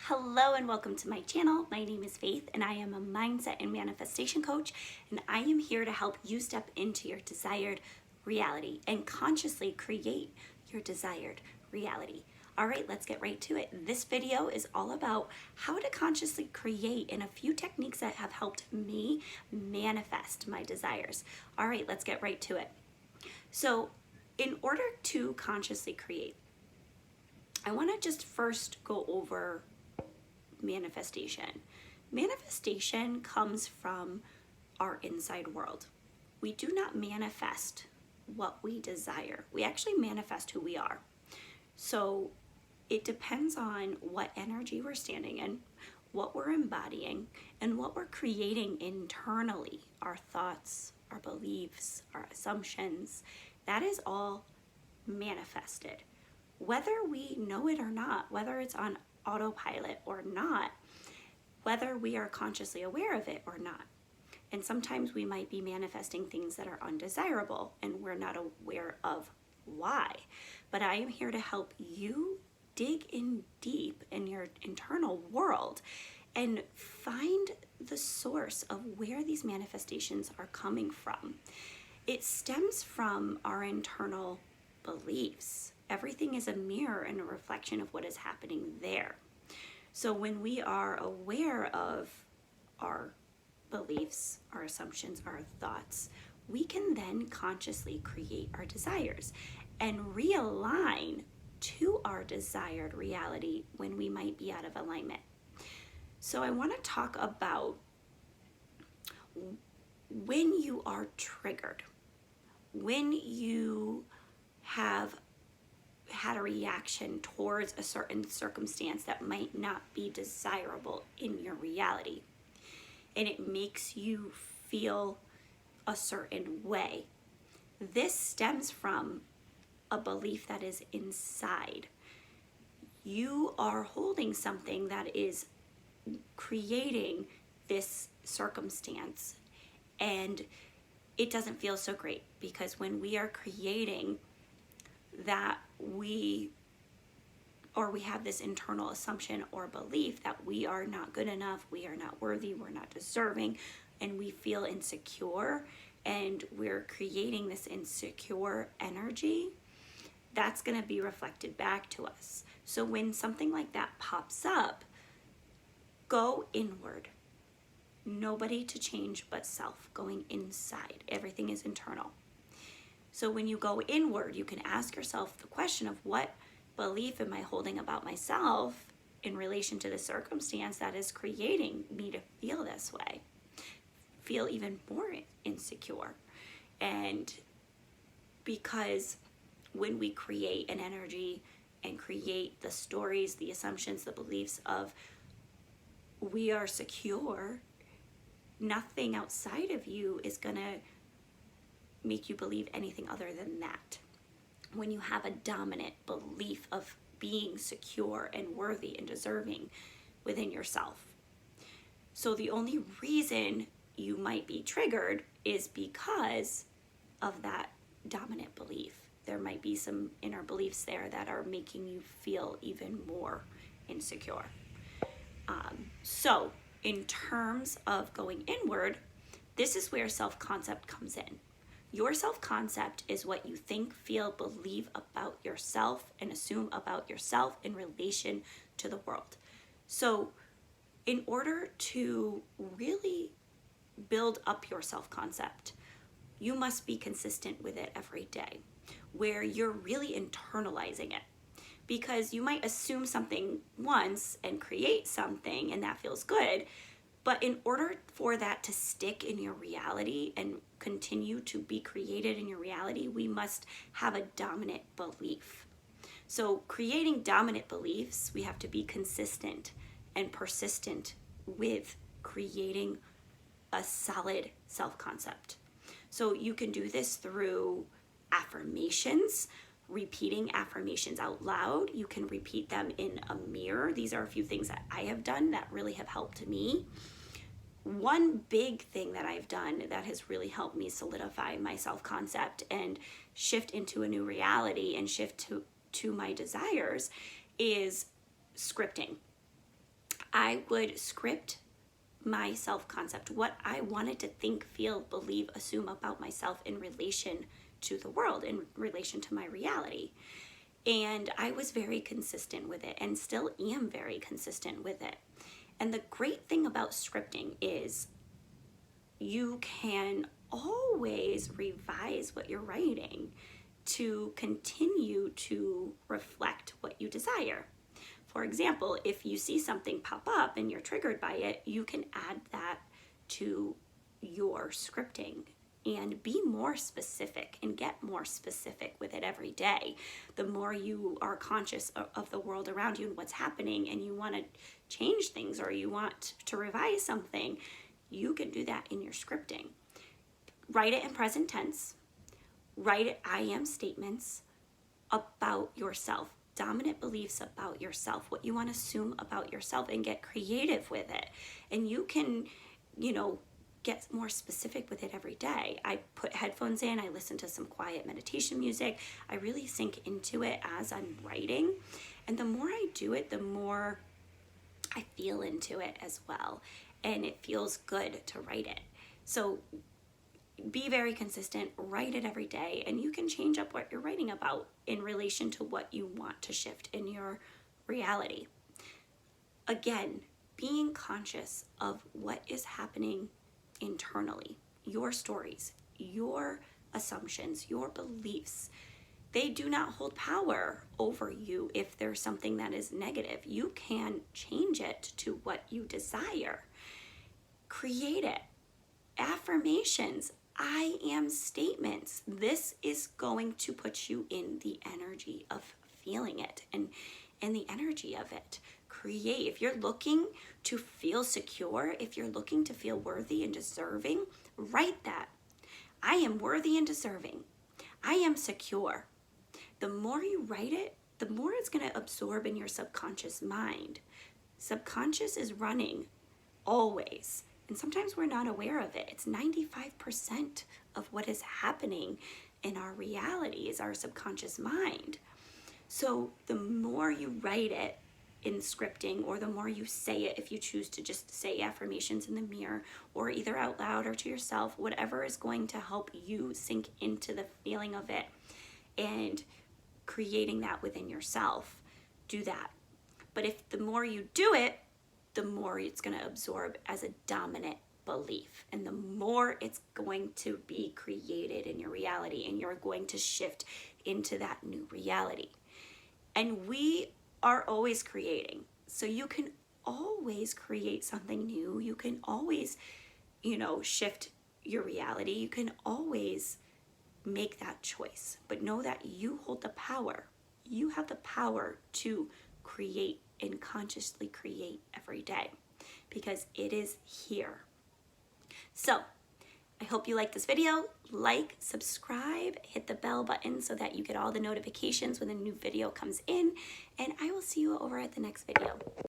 Hello and welcome to my channel. My name is Faith and I am a mindset and manifestation coach, and I am here to help you step into your desired reality and consciously create your desired reality. All right, let's get right to it. This video is all about how to consciously create and a few techniques that have helped me manifest my desires. All right, let's get right to it. So in order to consciously create, I want to just first go over manifestation. Manifestation comes from our inside world. We do not manifest what we desire. We actually manifest who we are. So it depends on what energy we're standing in, what we're embodying, and what we're creating internally. Our thoughts, our beliefs, our assumptions, that is all manifested. Whether we know it or not, whether it's on autopilot or not, whether we are consciously aware of it or not. And sometimes we might be manifesting things that are undesirable and we're not aware of why. But I am here to help you dig in deep in your internal world and find the source of where these manifestations are coming from. It stems from our internal beliefs. Everything is a mirror and a reflection of what is happening there. So when we are aware of our beliefs, our assumptions, our thoughts, we can then consciously create our desires and realign to our desired reality when we might be out of alignment. So I want to talk about when you are triggered, when you have had a reaction towards a certain circumstance that might not be desirable in your reality, and it makes you feel a certain way. This stems from a belief that is inside. You are holding something that is creating this circumstance, and it doesn't feel so great, because when we are creating that, we have this internal assumption or belief that we are not good enough, we are not worthy, we're not deserving, and we feel insecure, and we're creating this insecure energy, that's going to be reflected back to us. So when something like that pops up, go inward. Nobody to change but self, going inside. Everything is internal. So when you go inward, you can ask yourself the question of, what belief am I holding about myself in relation to the circumstance that is creating me to feel this way, feel even more insecure? And because when we create an energy and create the stories, the assumptions, the beliefs of we are secure, nothing outside of you is going to make you believe anything other than that. When you have a dominant belief of being secure and worthy and deserving within yourself. So the only reason you might be triggered is because of that dominant belief. There might be some inner beliefs there that are making you feel even more insecure. So in terms of going inward, this is where self-concept comes in. Your self-concept is what you think, feel, believe about yourself and assume about yourself in relation to the world. So in order to really build up your self-concept, you must be consistent with it every day, where you're really internalizing it. Because you might assume something once and create something and that feels good, but in order for that to stick in your reality and continue to be created in your reality, we must have a dominant belief. So creating dominant beliefs, we have to be consistent and persistent with creating a solid self-concept. So you can do this through affirmations, repeating affirmations out loud. You can repeat them in a mirror. These are a few things that I have done that really have helped me. One big thing that I've done that has really helped me solidify my self-concept and shift into a new reality and shift to my desires is scripting. I would script my self-concept, what I wanted to think, feel, believe, assume about myself in relation to the world, in relation to my reality. And I was very consistent with it and still am very consistent with it. And the great thing about scripting is you can always revise what you're writing to continue to reflect what you desire. For example, if you see something pop up and you're triggered by it, you can add that to your scripting and be more specific and get more specific with it every day. The more you are conscious of the world around you and what's happening, and you want to change things or you want to revise something, you can do that in your scripting. Write it in present tense. Write it I am statements about yourself, dominant beliefs about yourself, what you want to assume about yourself, and get creative with it. And you can, get more specific with it every day. I put headphones in, I listen to some quiet meditation music. I really sink into it as I'm writing. And the more I do it, the more I feel into it as well. And it feels good to write it. So be very consistent, write it every day, and you can change up what you're writing about in relation to what you want to shift in your reality. Again, being conscious of what is happening internally, your stories, your assumptions, your beliefs. They do not hold power over you if there's something that is negative. You can change it to what you desire. Create it. Affirmations, I am statements. This is going to put you in the energy of feeling it and the energy of it. Create. If you're looking to feel secure, if you're looking to feel worthy and deserving, write that. I am worthy and deserving. I am secure. The more you write it, the more it's going to absorb in your subconscious mind. Subconscious is running always. And sometimes we're not aware of it. It's 95% of what is happening in our reality is our subconscious mind. So the more you write it in scripting, or the more you say it, if you choose to just say affirmations in the mirror or either out loud or to yourself, whatever is going to help you sink into the feeling of it and creating that within yourself, do that. But if the more you do it, the more it's going to absorb as a dominant belief, and the more it's going to be created in your reality, and you're going to shift into that new reality. And we are always creating, so you can always create something new. You can always, shift your reality. You can always make that choice, but know that you hold the power. You have the power to create and consciously create every day, because it is here. So I hope you like this video. Like, subscribe, hit the bell button so that you get all the notifications when a new video comes in, and I will see you over at the next video.